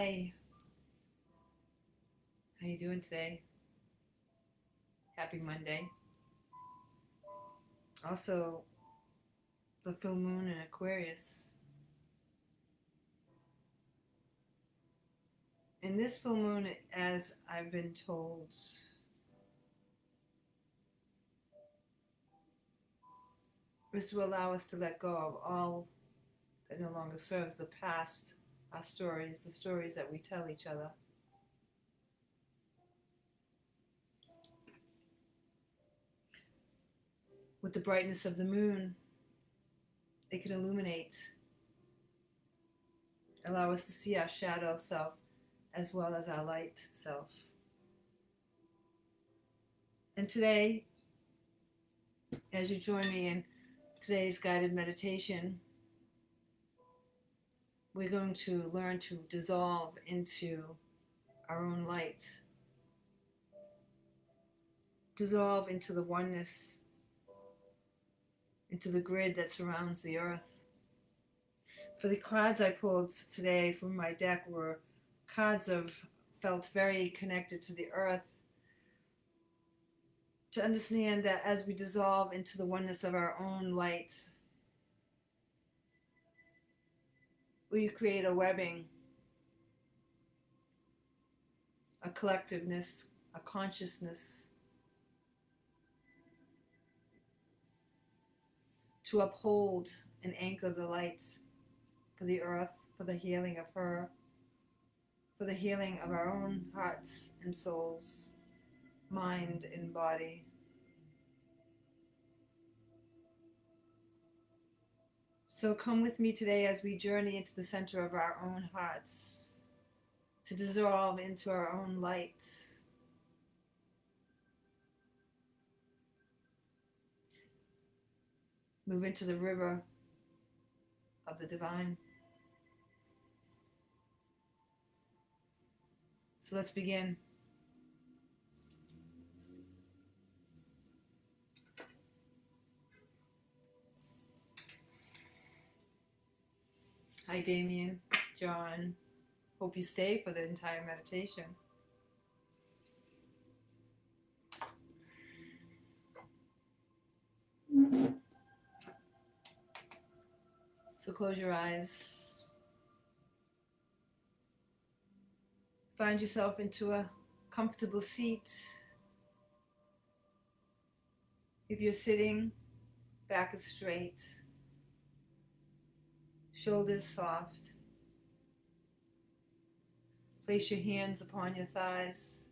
Hi, how you doing today? Happy Monday. Also, the full moon in Aquarius. In this full moon, as I've been told, is to allow us to let go of all that no longer serves the past, our stories, the stories that we tell each other. With the brightness of the moon, it can illuminate, allow us to see our shadow self as well as our light self. And today, as you join me in today's guided meditation, we're going to learn to dissolve into our own light, dissolve into the oneness, into the grid that surrounds the earth. For the cards I pulled today from my deck were cards of felt very connected to the earth, to understand that as we dissolve into the oneness of our own light, we create a webbing, a collectiveness, a consciousness to uphold and anchor the light for the earth, for the healing of her, for the healing of our own hearts and souls, mind and body. So come with me today as we journey into the center of our own hearts, to dissolve into our own light. Move into the river of the divine. So let's begin. Hi, Damien, John. Hope you stay for the entire meditation. So close your eyes. Find yourself into a comfortable seat. If you're sitting, back is straight, shoulders soft. Place your hands upon your thighs.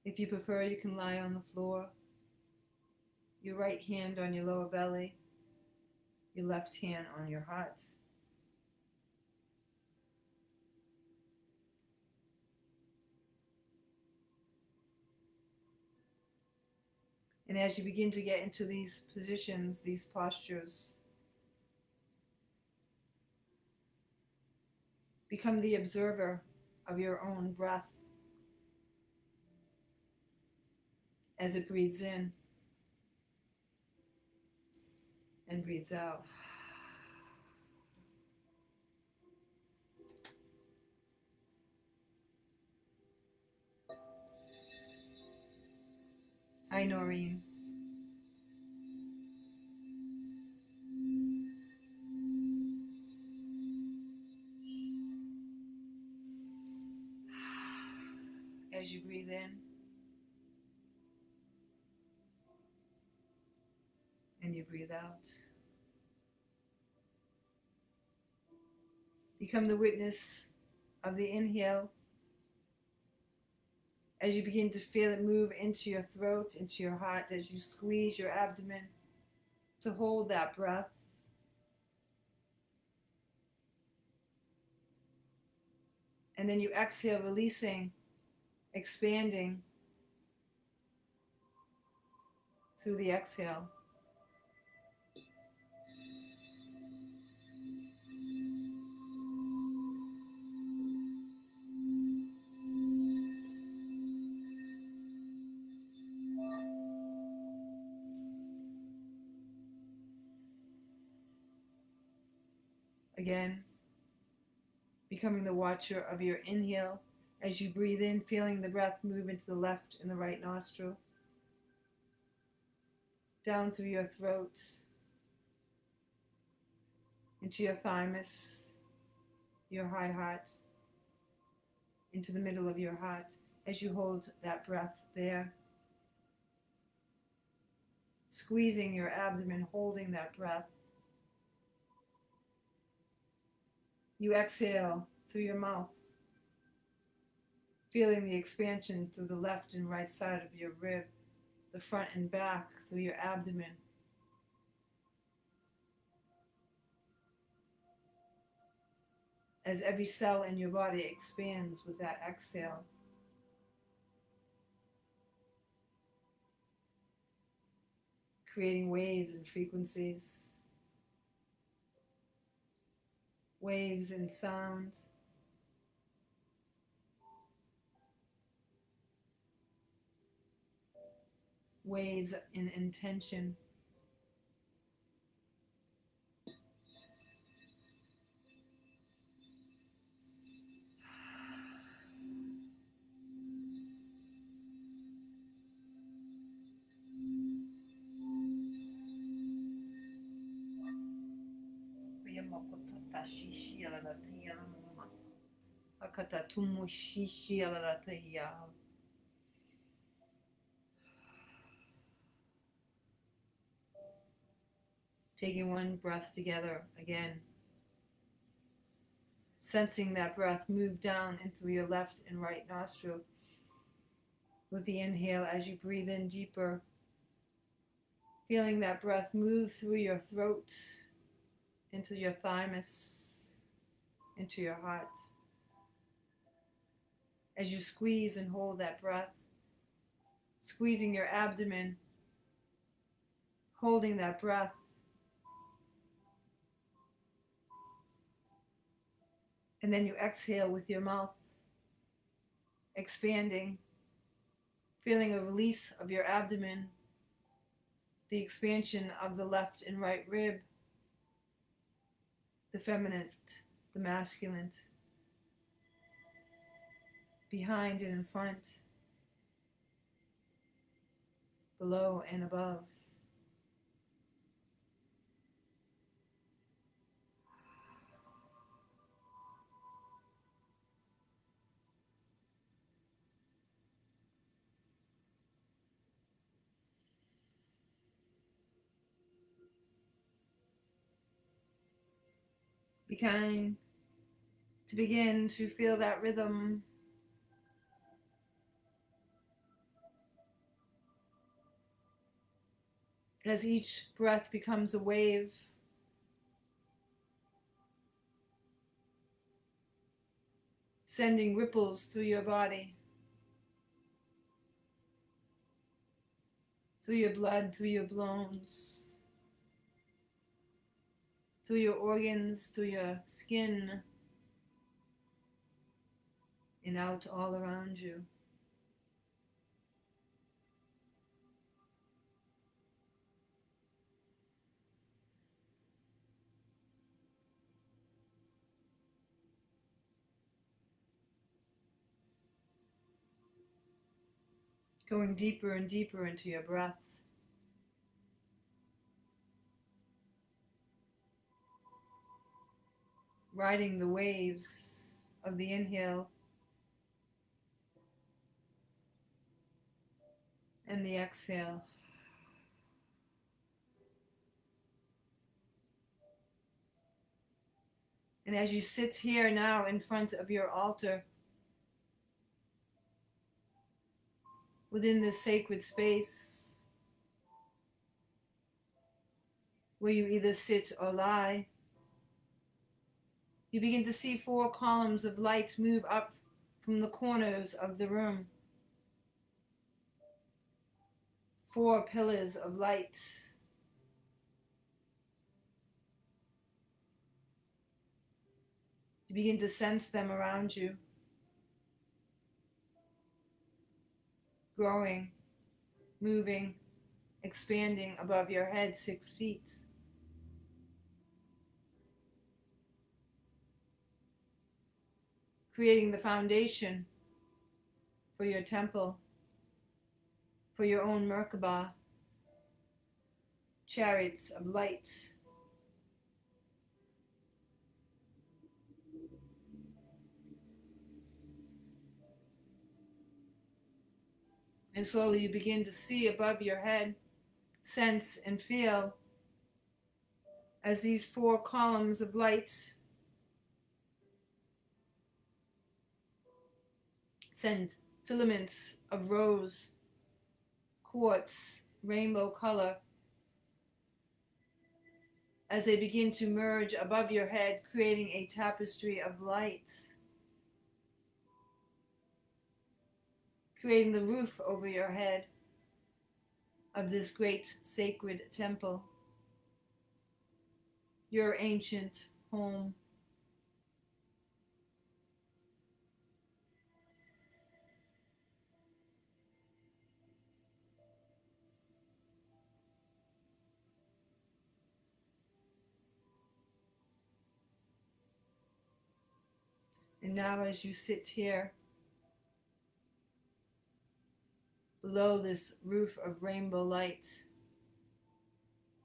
If you prefer, you can lie on the floor, your right hand on your lower belly, your left hand on your heart. And as you begin to get into these positions, these postures, become the observer of your own breath as it breathes in and breathes out. Hi, Noreen. As you breathe in and you breathe out, become the witness of the inhale as you begin to feel it move into your throat, into your heart, as you squeeze your abdomen to hold that breath. And then you exhale, releasing, expanding through the exhale. Again, becoming the watcher of your inhale as you breathe in, feeling the breath move into the left and the right nostril, down through your throat, into your thymus, your high heart, into the middle of your heart as you hold that breath there. Squeezing your abdomen, holding that breath. You exhale through your mouth, feeling the expansion through the left and right side of your rib, the front and back through your abdomen. As every cell in your body expands with that exhale. Creating waves and frequencies. Waves in sound. Waves in intention. Taking one breath together again. Sensing that breath move down into your left and right nostril with the inhale as you breathe in deeper. Feeling that breath move through your throat, into your thymus, into your heart. As you squeeze and hold that breath, squeezing your abdomen, holding that breath. And then you exhale with your mouth, expanding, feeling a release of your abdomen, the expansion of the left and right rib, the feminine, the masculine, behind and in front, below and above. Begin to feel that rhythm. As each breath becomes a wave, sending ripples through your body, through your blood, through your bones, through your organs, through your skin, and out all around you. Going deeper and deeper into your breath. Riding the waves of the inhale and the exhale. And as you sit here now in front of your altar, within this sacred space, where you either sit or lie, you begin to see 4 columns of light move up from the corners of the room. 4 pillars of light. You begin to sense them around you, growing, moving, expanding above your head 6 feet. creating the foundation for your temple, for your own Merkaba, chariots of light. And slowly you begin to see above your head, sense and feel as these 4 columns of light send filaments of rose, quartz, rainbow color as they begin to merge above your head, creating a tapestry of light, creating the roof over your head of this great sacred temple, your ancient home. And now as you sit here below this roof of rainbow light,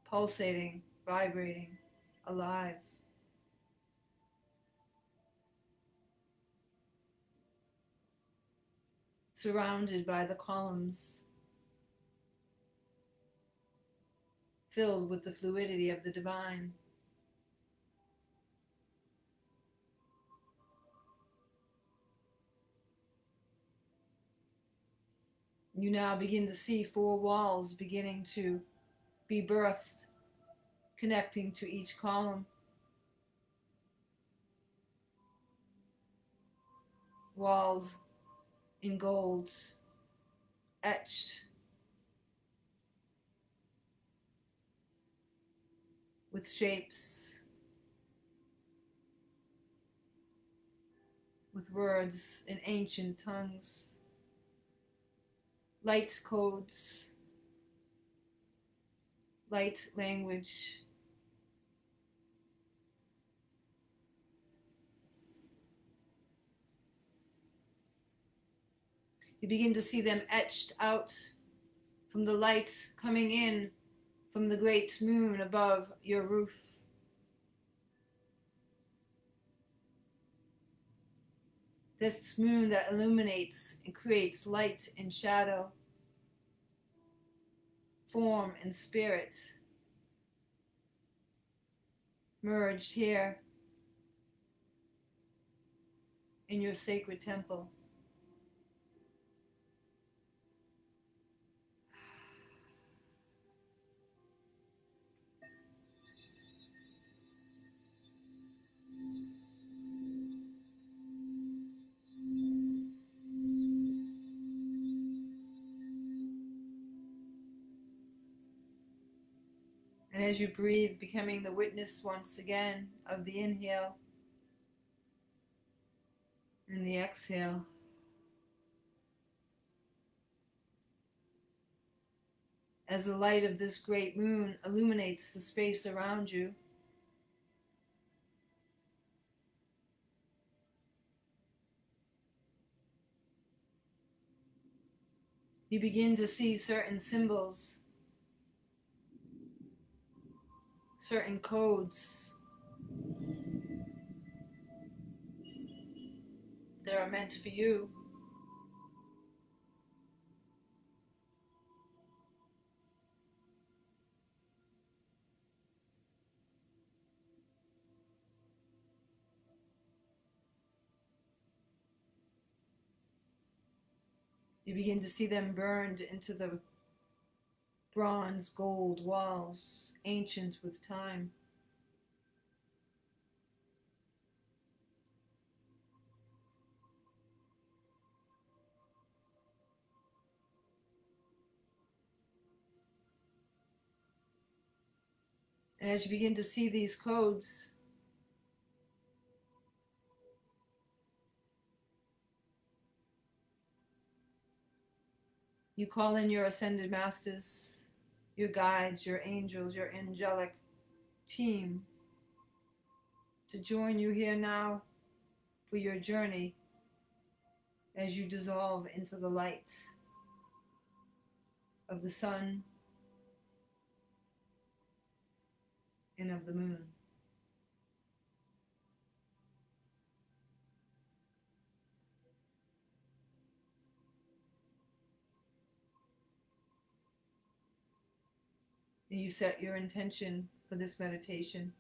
pulsating, vibrating, alive, surrounded by the columns, filled with the fluidity of the divine. You now begin to see 4 walls beginning to be birthed, connecting to each column. Walls in gold, etched with shapes, with words in ancient tongues, light codes, light language. You begin to see them etched out from the light coming in from the great moon above your roof. This moon that illuminates and creates light and shadow, form and spirit, merged here in your sacred temple. And as you breathe, becoming the witness once again of the inhale and the exhale. As the light of this great moon illuminates the space around you, you begin to see certain symbols, certain codes that are meant for you. You begin to see them burned into the bronze gold walls, ancient with time. And as you begin to see these codes, you call in your ascended masters, your guides, your angels, your angelic team to join you here now for your journey as you dissolve into the light of the sun and of the moon. And you set your intention for this meditation.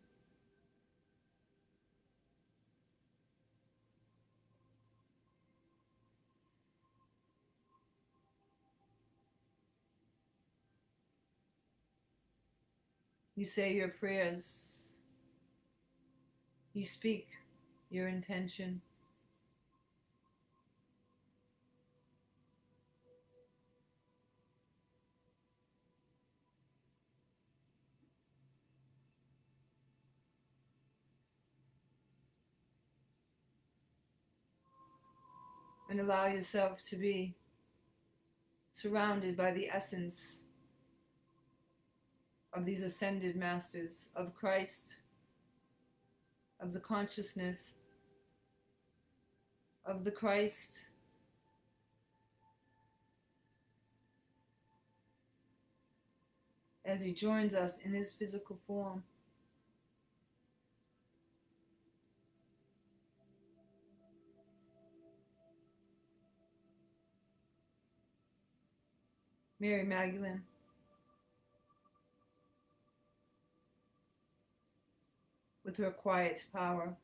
You say your prayers. You speak your intention. And allow yourself to be surrounded by the essence of these ascended masters, of Christ, of the consciousness of the Christ, as he joins us in his physical form. Mary Magdalene, with her quiet power,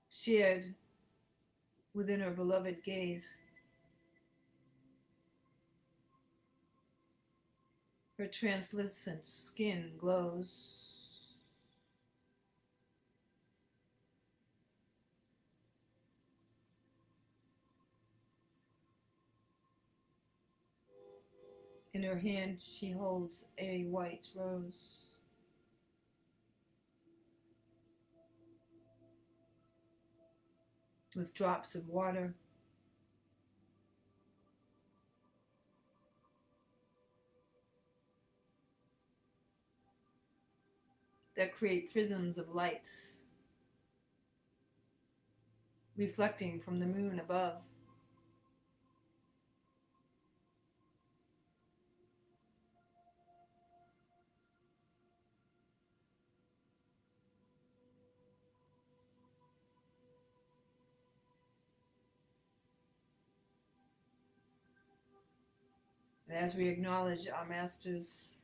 shared within her beloved gaze. Her translucent skin glows. In her hand, she holds a white rose. With drops of water. That create prisms of light, reflecting from the moon above. And as we acknowledge our masters,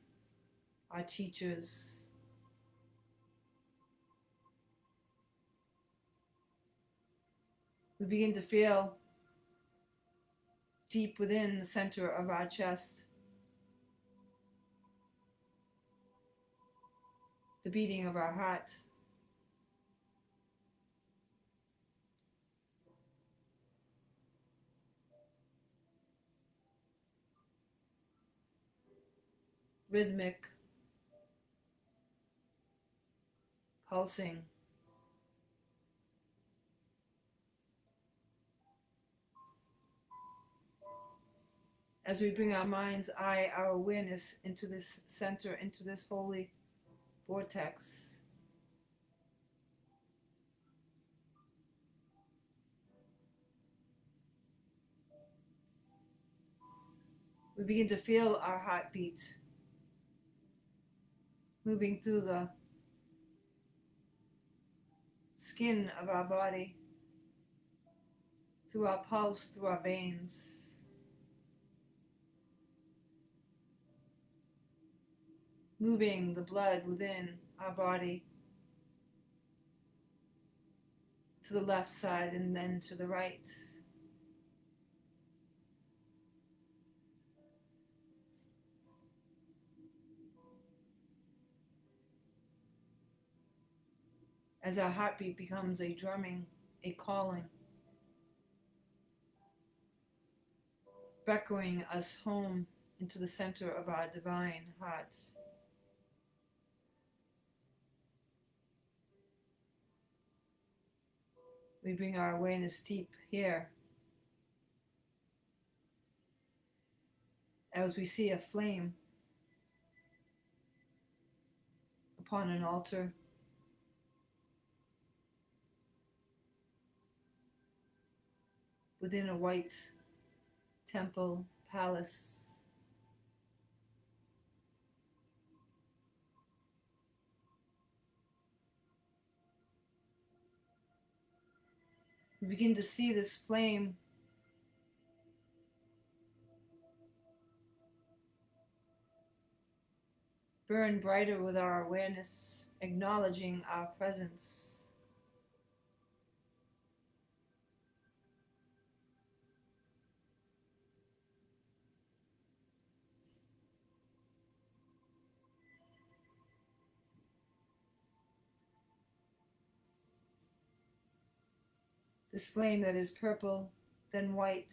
our teachers, we begin to feel deep within the center of our chest the beating of our heart. Rhythmic, pulsing. As we bring our mind's eye, our awareness into this center, into this holy vortex. We begin to feel our heartbeat moving through the skin of our body, through our pulse, through our veins. Moving the blood within our body to the left side and then to the right. As our heartbeat becomes a drumming, a calling, beckoning us home into the center of our divine hearts. We bring our awareness deep here as we see a flame upon an altar within a white temple palace. We begin to see this flame burn brighter with our awareness, acknowledging our presence. This flame that is purple, then white,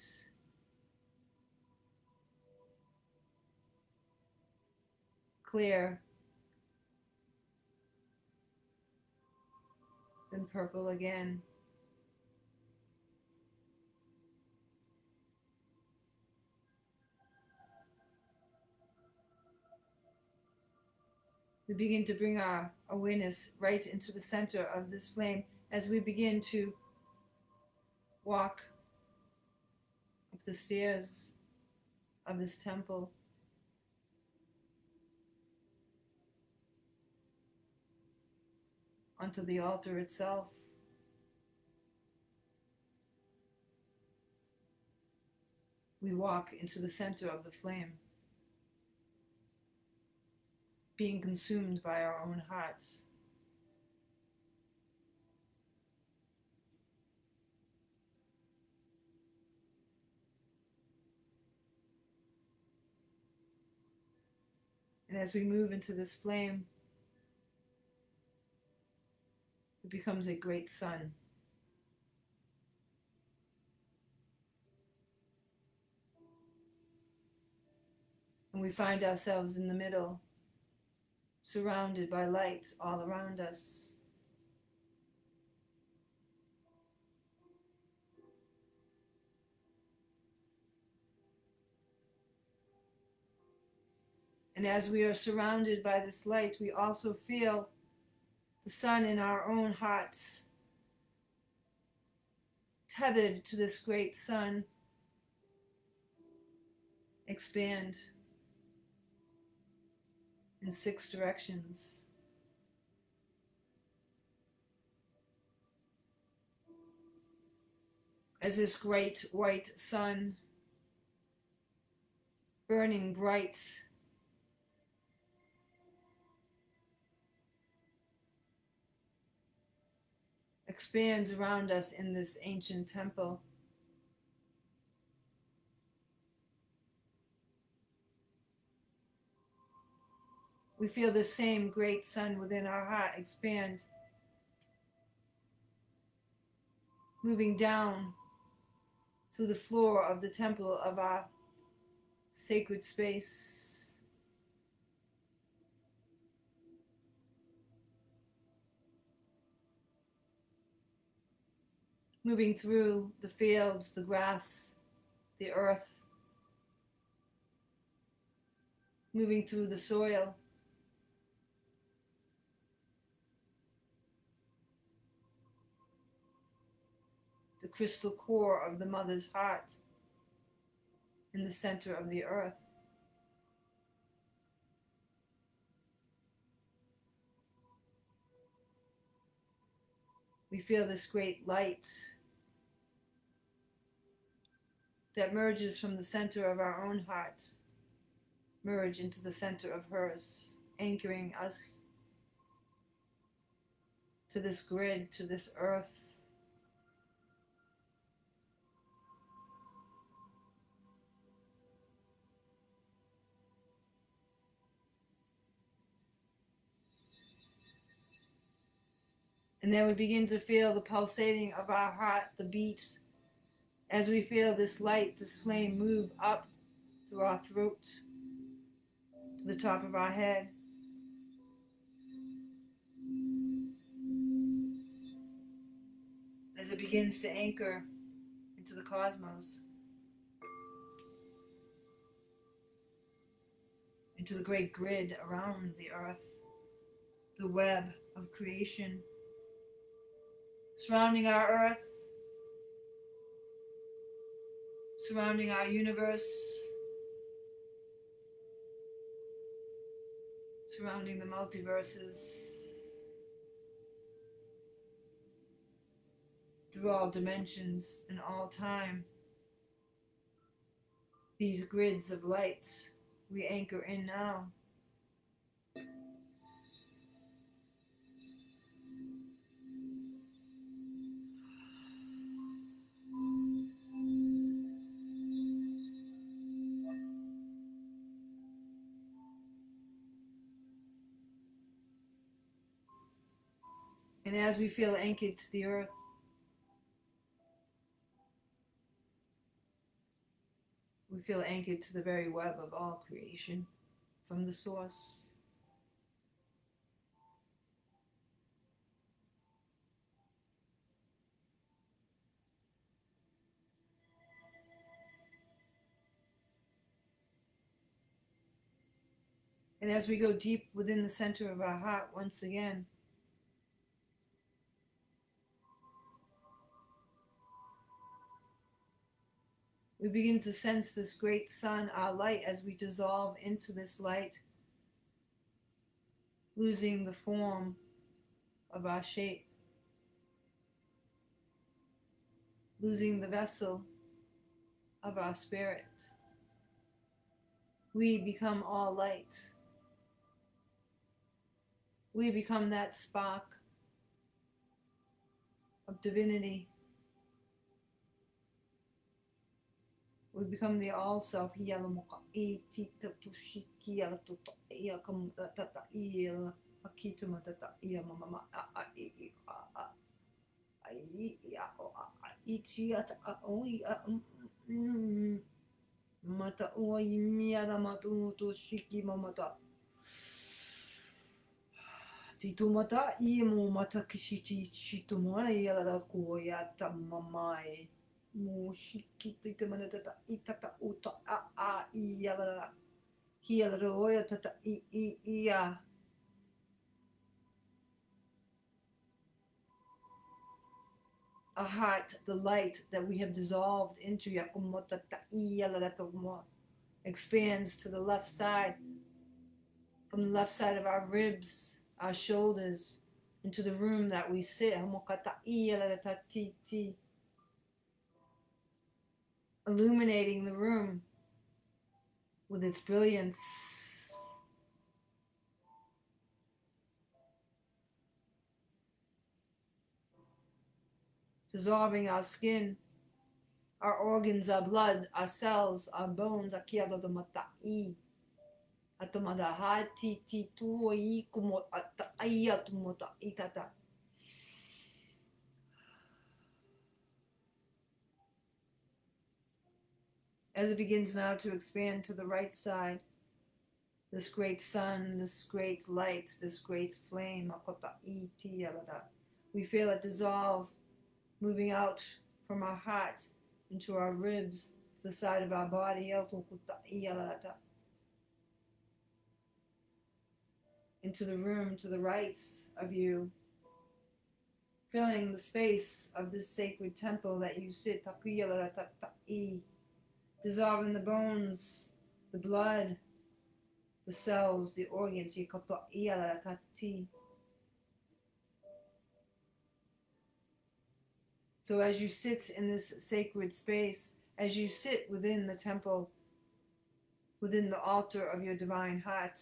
clear, then purple again. We begin to bring our awareness right into the center of this flame as we begin to walk up the stairs of this temple. Onto the altar itself. We walk into the center of the flame, being consumed by our own hearts. And as we move into this flame, it becomes a great sun. And we find ourselves in the middle, surrounded by light all around us. And as we are surrounded by this light, we also feel the sun in our own hearts, tethered to this great sun, expand in 6 directions. As this great white sun, burning bright, expands around us in this ancient temple. We feel the same great sun within our heart expand, moving down to the floor of the temple of our sacred space. Moving through the fields, the grass, the earth, moving through the soil, the crystal core of the mother's heart in the center of the earth. We feel this great light that merges from the center of our own heart, merge into the center of hers, anchoring us to this grid, to this earth. And then we begin to feel the pulsating of our heart, the beat, as we feel this light, this flame move up through our throat, to the top of our head. As it begins to anchor into the cosmos, into the great grid around the earth, the web of creation surrounding our earth, surrounding our universe, surrounding the multiverses, through all dimensions and all time. These grids of light we anchor in now. And as we feel anchored to the earth, we feel anchored to the very web of all creation from the source. And as we go deep within the center of our heart once again, we begin to sense this great sun, our light, as we dissolve into this light, losing the form of our shape, losing the vessel of our spirit. We become all light. We become that spark of divinity. We become the all self. Titumata imu mata kishiti chitumai ala koya tamamai. Mushiki manata itata uta a yala hiala roya tata ia. A heart, the light that we have dissolved into yakumota yala expands to the left side, from the left side of our ribs, our shoulders, into the room that we sit, illuminating the room with its brilliance. Dissolving our skin, our organs, our blood, our cells, our bones, as it begins now to expand to the right side, this great sun, this great light, this great flame, we feel it dissolve, moving out from our heart into our ribs, to the side of our body, into the room to the right of you, filling the space of this sacred temple that you sit, dissolving the bones, the blood, the cells, the organs. So as you sit in this sacred space, as you sit within the temple, within the altar of your divine heart,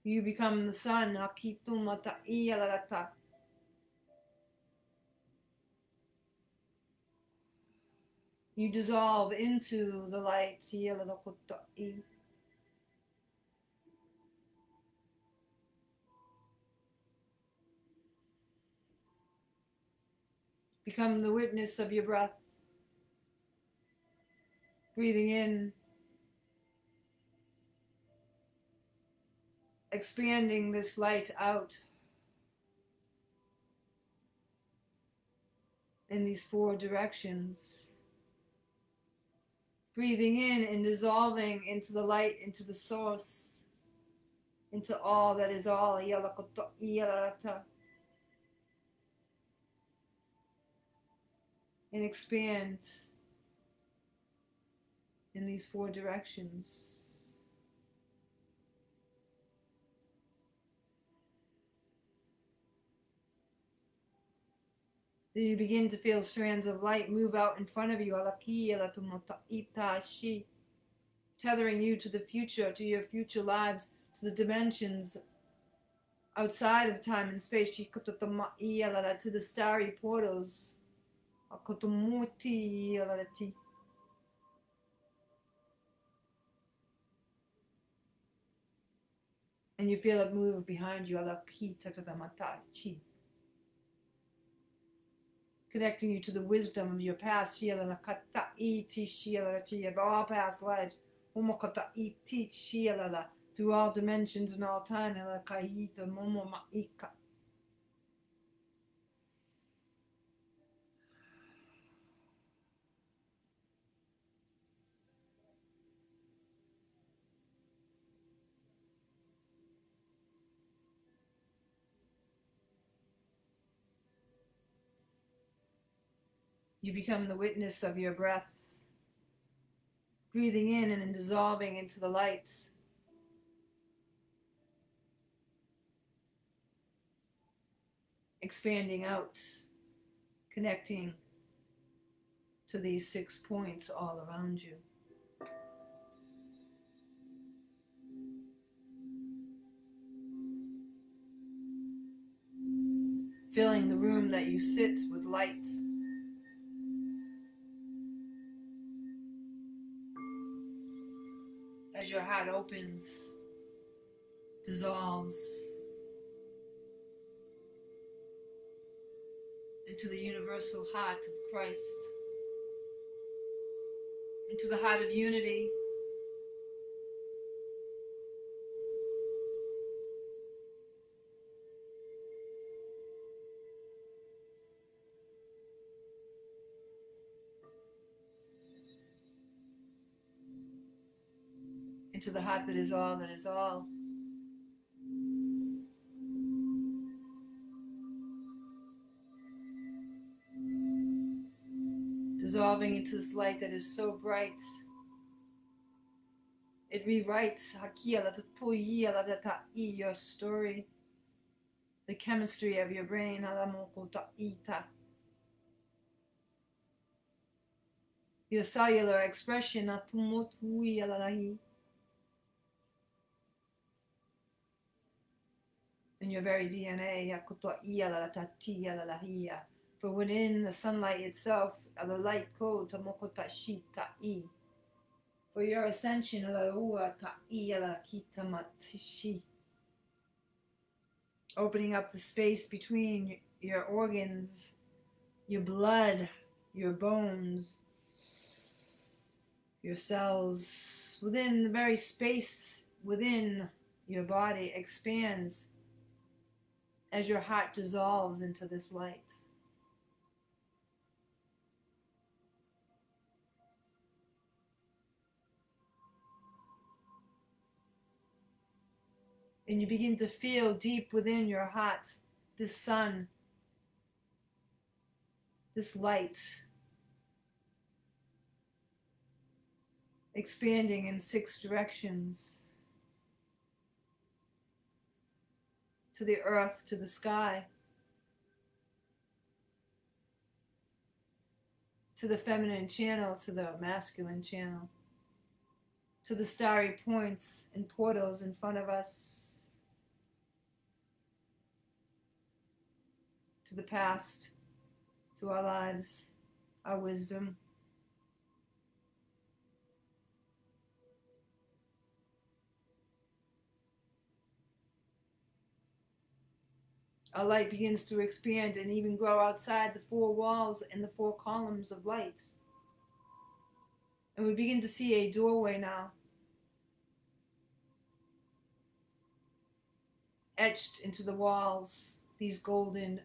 you become the sun. You dissolve into the light. Become the witness of your breath. Breathing in, expanding this light out in these four directions. Breathing in and dissolving into the light, into the source, into all that is all. And expand in these 4 directions. Then you begin to feel strands of light move out in front of you, tethering you to the future, to your future lives, to the dimensions outside of time and space, to the starry portals. And you feel it move behind you, connecting you to the wisdom of your past, of all past lives, through all dimensions and all time. You become the witness of your breath, breathing in and dissolving into the lights. Expanding out, connecting to these 6 points all around you. Filling the room that you sit with light. As your heart opens, dissolves into the universal heart of Christ, into the heart of unity, into the heart that is all that is all. Dissolving into this light that is so bright. It rewrites your story, the chemistry of your brain. Your cellular expression. In your very DNA. For within the sunlight itself, the light code, for your ascension, opening up the space between your organs, your blood, your bones, your cells, within the very space within your body expands as your heart dissolves into this light. And you begin to feel deep within your heart this sun, this light, expanding in 6 directions. To the earth, to the sky, to the feminine channel, to the masculine channel, to the starry points and portals in front of us, to the past, to our lives, our wisdom. Our light begins to expand and even grow outside the 4 walls and the 4 columns of light. And we begin to see a doorway now, etched into the walls, these golden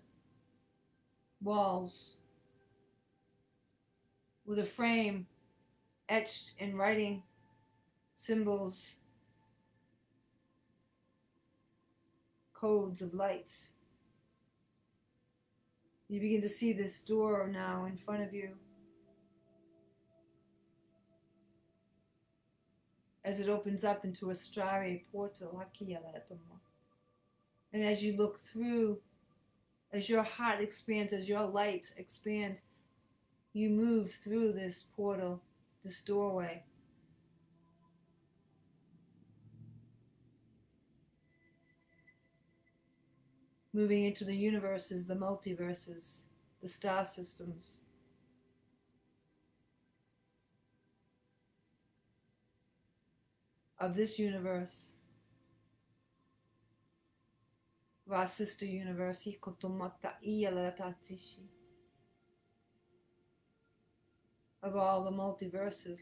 walls, with a frame etched in writing, symbols, codes of light. You begin to see this door now in front of you. as it opens up into a starry portal. And as you look through, as your heart expands, as your light expands, you move through this portal, this doorway. Moving into the universes, the multiverses, the star systems. Of this universe, of our sister universe, of all the multiverses,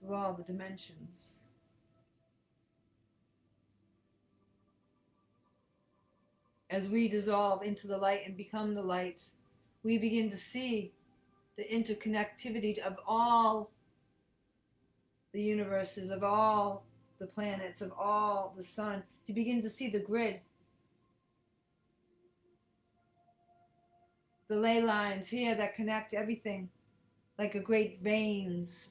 of all the dimensions. As we dissolve into the light and become the light, we begin to see the interconnectivity of all the universes, of all the planets, of all the sun. You begin to see the grid, the ley lines here that connect everything like a great veins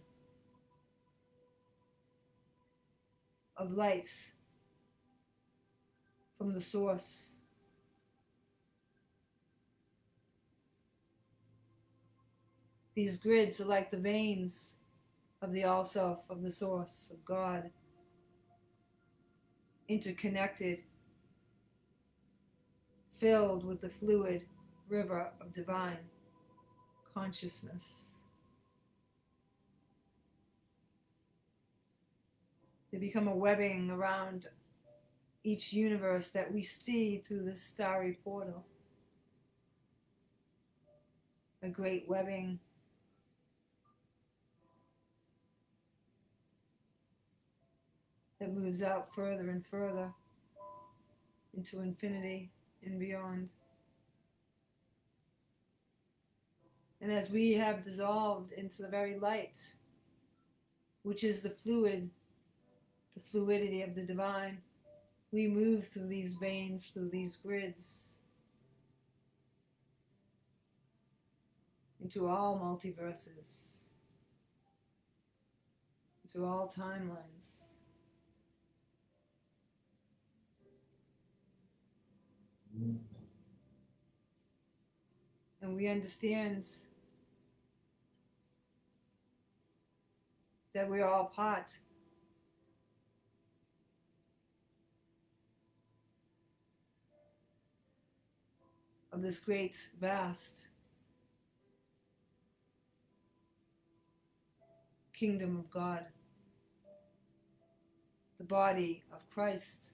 of light from the source. These grids are like the veins of the All-Self, of the Source, of God, interconnected, filled with the fluid river of divine consciousness. They become a webbing around each universe that we see through this starry portal. A great webbing that moves out further and further into infinity and beyond. And as we have dissolved into the very light, which is the fluidity of the divine, we move through these veins, through these grids, into all multiverses, into all timelines. And we understand that we are all part of this great, vast kingdom of God, the body of Christ.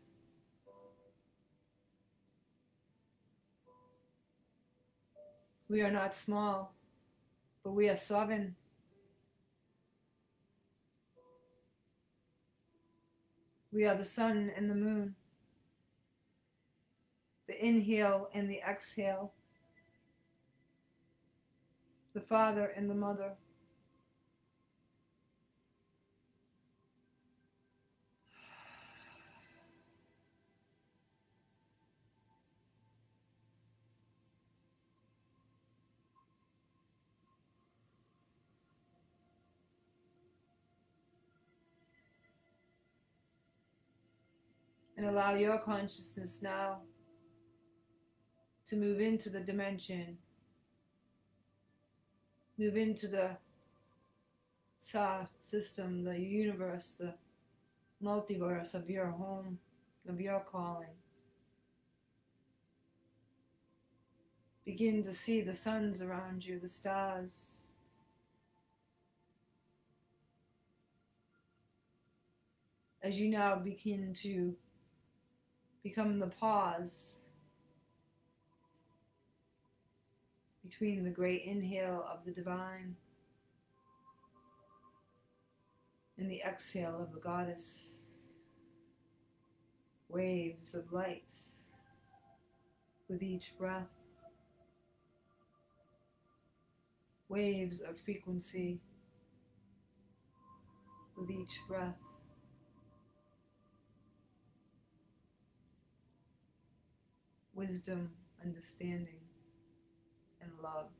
We are not small, but we are sovereign. We are the sun and the moon, the inhale and the exhale, the father and the mother. And allow your consciousness now to move into the dimension, move into the star system, the universe, the multiverse of your home, of your calling. Begin to see the suns around you, the stars. As you now begin to become the pause between the great inhale of the divine and the exhale of the goddess. Waves of light with each breath. Waves of frequency with each breath. Wisdom, understanding, and love.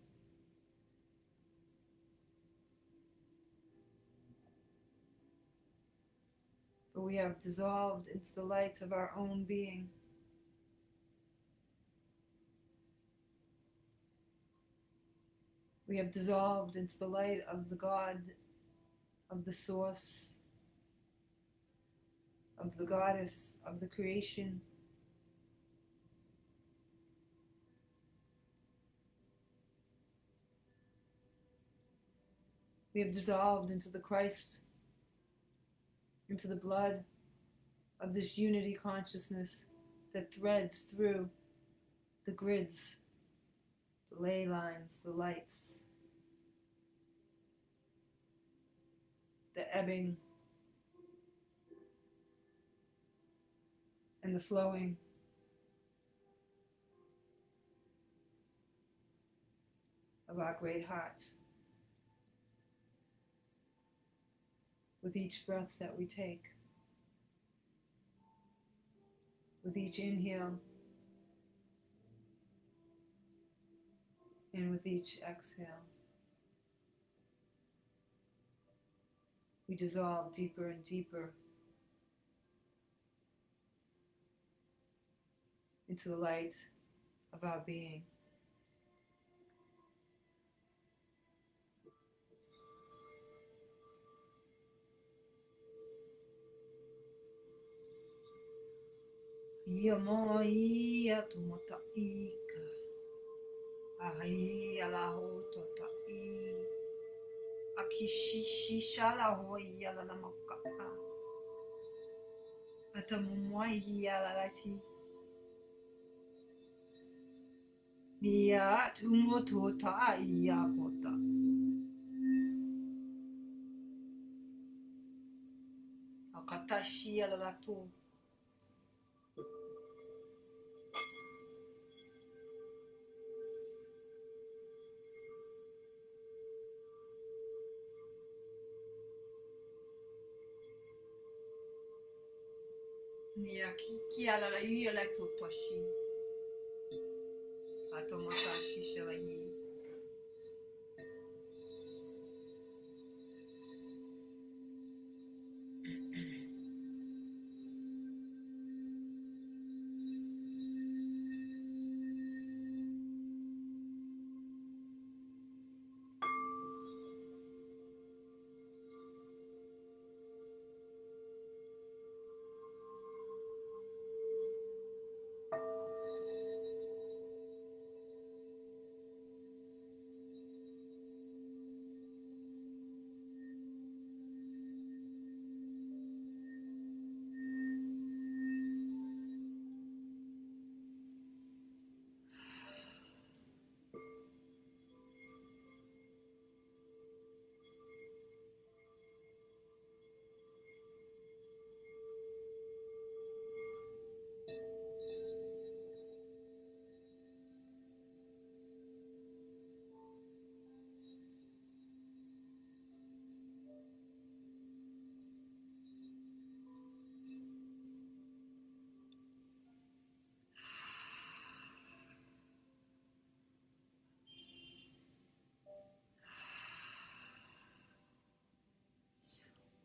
we have dissolved into the light of our own being. We have dissolved into the light of the God, of the source, of the goddess, of the creation. We have dissolved into the Christ, into the blood of this unity consciousness that threads through the grids, the ley lines, the lights, the ebbing and the flowing. Of our great heart. With each breath that we take, with each inhale, and with each exhale, we dissolve deeper and deeper into the light of our being. Ia mo ia tumota ika, ahi ala ho tota I, akishishi shala ho ia la maka, atamumwa ia la lati, ia tumotota ia kota, akatashi ala lato. Nia kiki ala la ia la totoshi. Atomatashi shela I.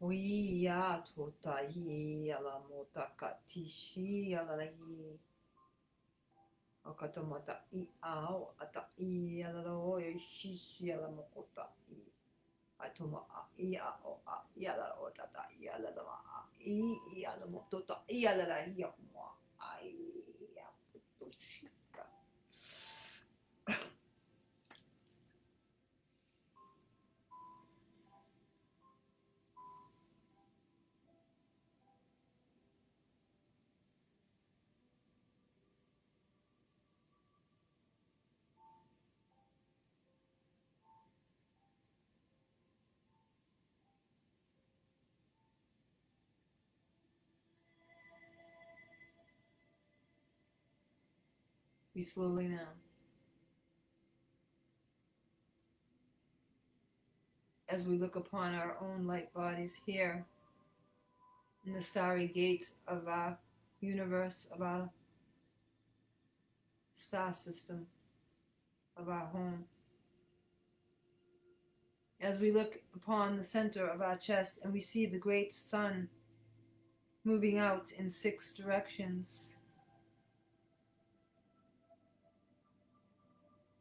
Oia tota I ala motaka tishi ala la I. Okatomata I ao ata I ala la oia shishi ala mokota I. Atoma a I a o a I ala o tata I ala la ma a I ala motota I ala la I a moa ai a putoshika. We slowly now, as we look upon our own light bodies here in the starry gates of our universe, of our star system, of our home. As we look upon the center of our chest and we see the great sun moving out in 6 directions,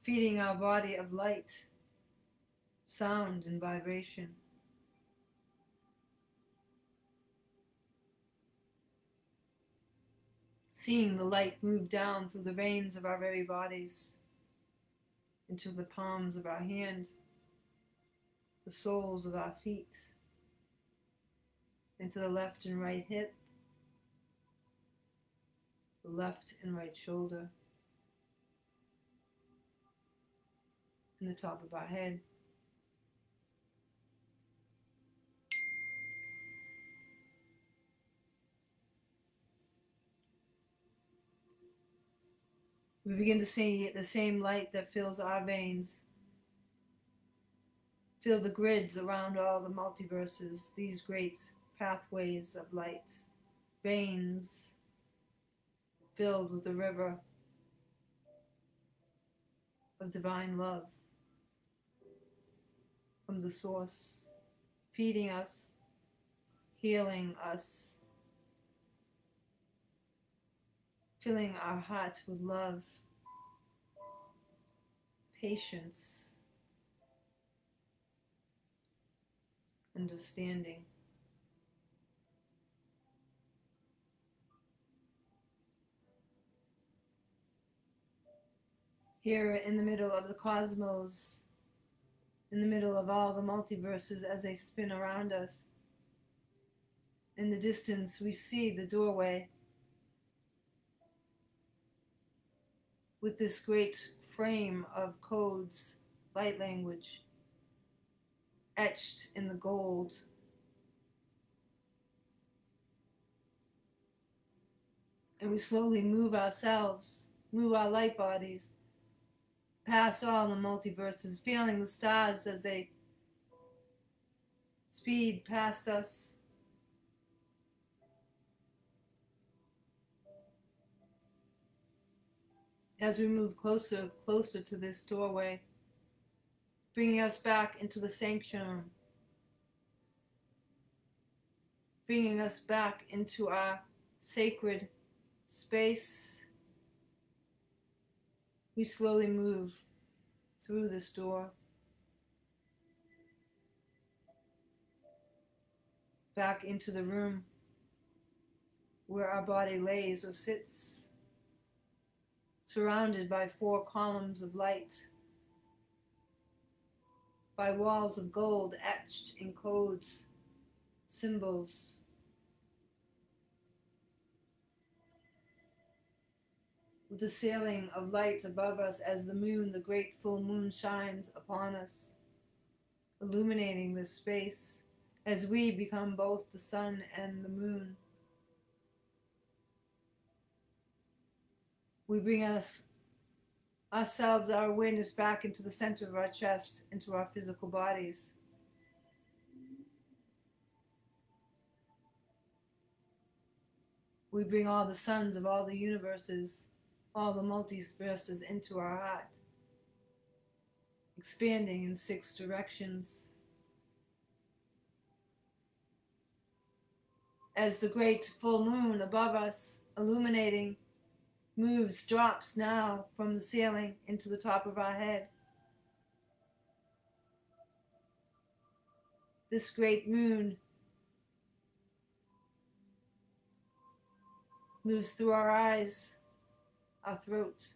feeding our body of light, sound, and vibration. Seeing the light move down through the veins of our very bodies, into the palms of our hand, the soles of our feet, into the left and right hip, the left and right shoulder, and the top of our head. We begin to see the same light that fills our veins, fill the grids around all the multiverses, these great pathways of light, veins filled with the river of divine love from the source, feeding us, healing us, filling our heart with love, patience, understanding. Here in the middle of the cosmos, in the middle of all the multiverses as they spin around us, in the distance we see the doorway with this great frame of codes, light language, etched in the gold. And we slowly move ourselves, move our light bodies past all the multiverses, feeling the stars as they speed past us. As we move closer to this doorway, bringing us back into the sanctum, bringing us back into our sacred space. We slowly move through this door, back into the room where our body lays or sits, surrounded by 4 columns of light, by walls of gold etched in codes, symbols. With the ceiling of light above us as the moon, the great full moon, shines upon us, illuminating this space as we become both the sun and the moon. We bring ourselves, our awareness back into the center of our chest, into our physical bodies. We bring all the suns of all the universes, all the multiverses into our heart, expanding in 6 directions. As the great full moon above us, illuminating, moves, drops now from the ceiling into the top of our head. This great moon moves through our eyes, our throat,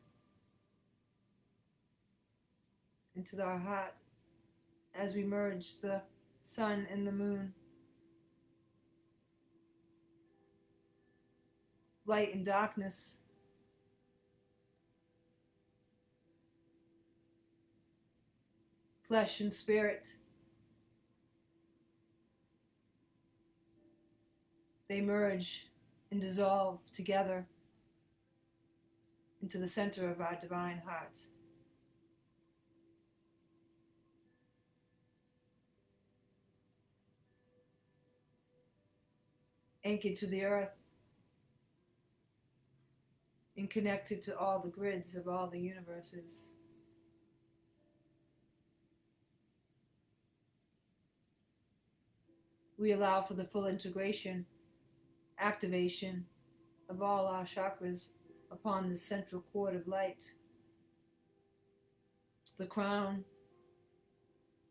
into our heart as we merge the sun and the moon. Light and darkness, flesh and spirit. They merge and dissolve together into the center of our divine heart. Anchored to the earth and connected to all the grids of all the universes. We allow for the full integration activation of all our chakras upon the central cord of light, the crown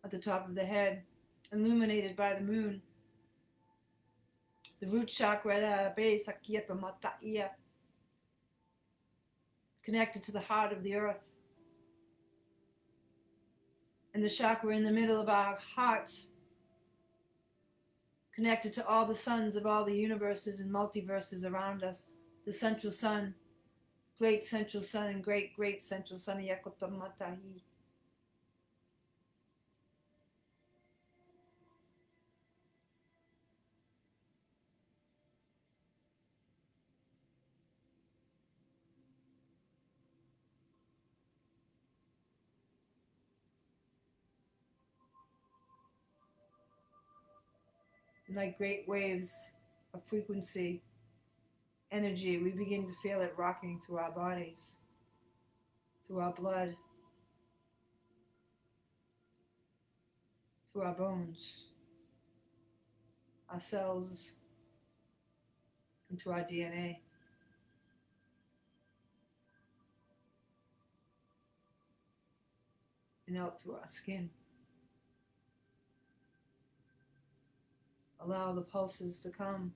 at the top of the head, illuminated by the moon, the root chakra, connected to the heart of the earth, and the chakra in the middle of our heart, connected to all the suns of all the universes and multiverses around us, the central sun, great central sun, and great, great central sun, Yakotamatahi. Like great waves of frequency, energy, we begin to feel it rocking through our bodies, through our blood, through our bones, our cells, into our DNA. And out through our skin. Allow the pulses to come,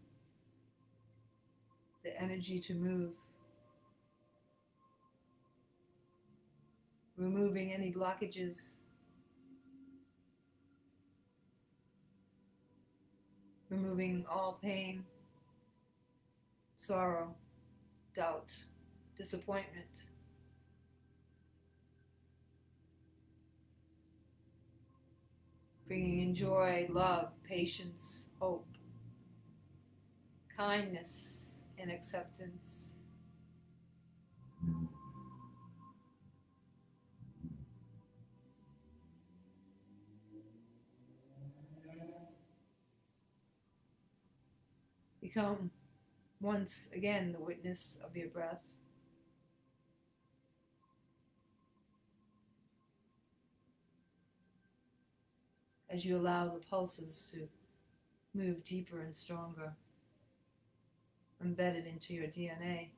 the energy to move, removing any blockages, removing all pain, sorrow, doubt, disappointment. Bringing in joy, love, patience, hope, kindness, and acceptance. Become once again the witness of your breath. As you allow the pulses to move deeper and stronger, embedded into your DNA.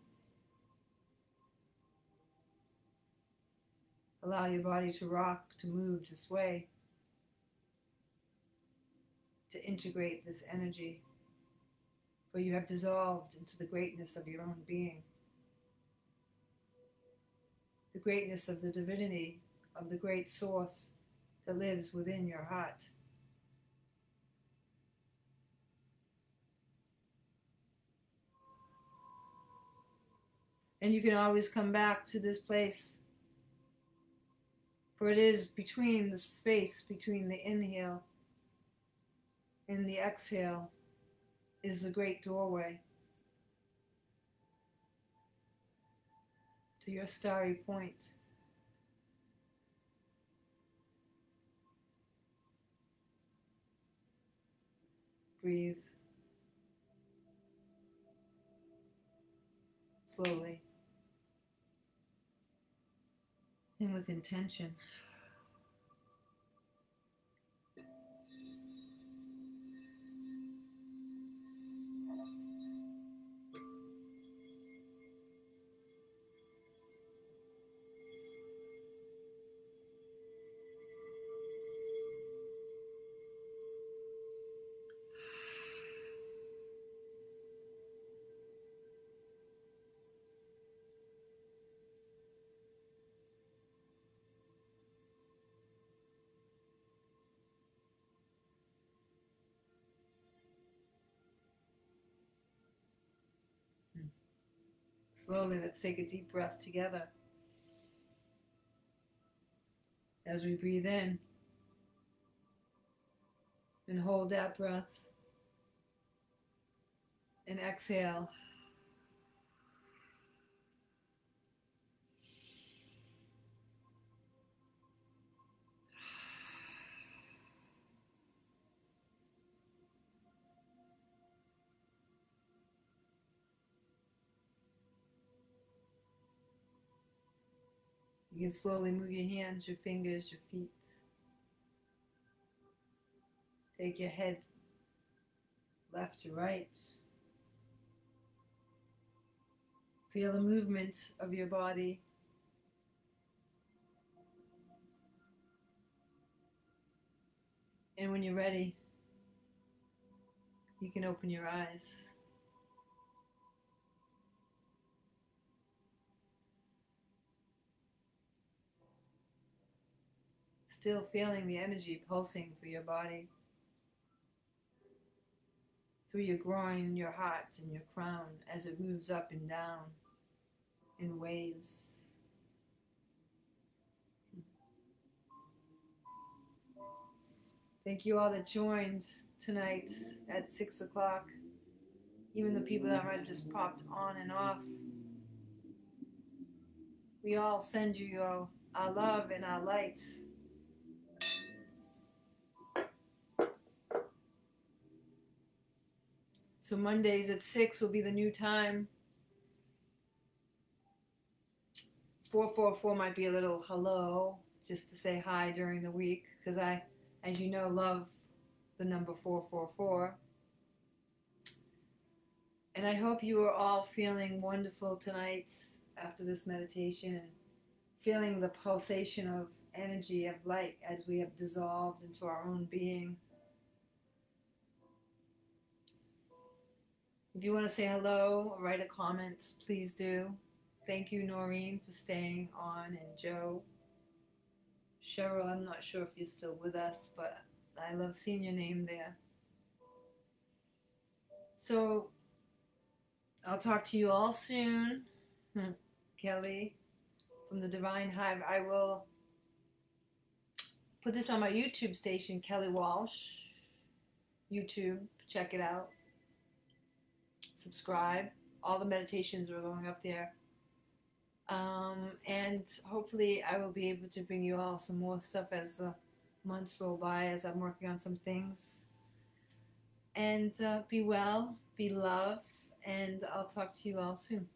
Allow your body to rock, to move, to sway, to integrate this energy, for you have dissolved into the greatness of your own being, the greatness of the divinity of the great source that lives within your heart. And you can always come back to this place, for it is between the space between the inhale and the exhale is the great doorway to your starry point. Breathe slowly and with intention. Slowly, let's take a deep breath together. As we breathe in and hold that breath and exhale. You can slowly move your hands, your fingers, your feet. Take your head left to right. Feel the movement of your body. And when you're ready, you can open your eyes. Still feeling the energy pulsing through your body, through your groin, your heart, and your crown as it moves up and down in waves. Thank you all that joined tonight at 6 o'clock. Even the people that might have just popped on and off. We all send you our love and our light. So Mondays at 6 will be the new time. 444 might be a little hello, just to say hi during the week, because I, as you know, love the number 444. And I hope you are all feeling wonderful tonight after this meditation and feeling the pulsation of energy, of light, as we have dissolved into our own being. If you want to say hello or write a comment, please do. Thank you, Noreen, for staying on, and Joe. Cheryl, I'm not sure if you're still with us, but I love seeing your name there. So I'll talk to you all soon. Kelly from the Divine Hive. I will put this on my YouTube station, Kelly Walsh. YouTube, check it out. Subscribe. All the meditations are going up there. And hopefully I will be able to bring you all some more stuff as the months roll by, as I'm working on some things. And be well, be loved, and I'll talk to you all soon.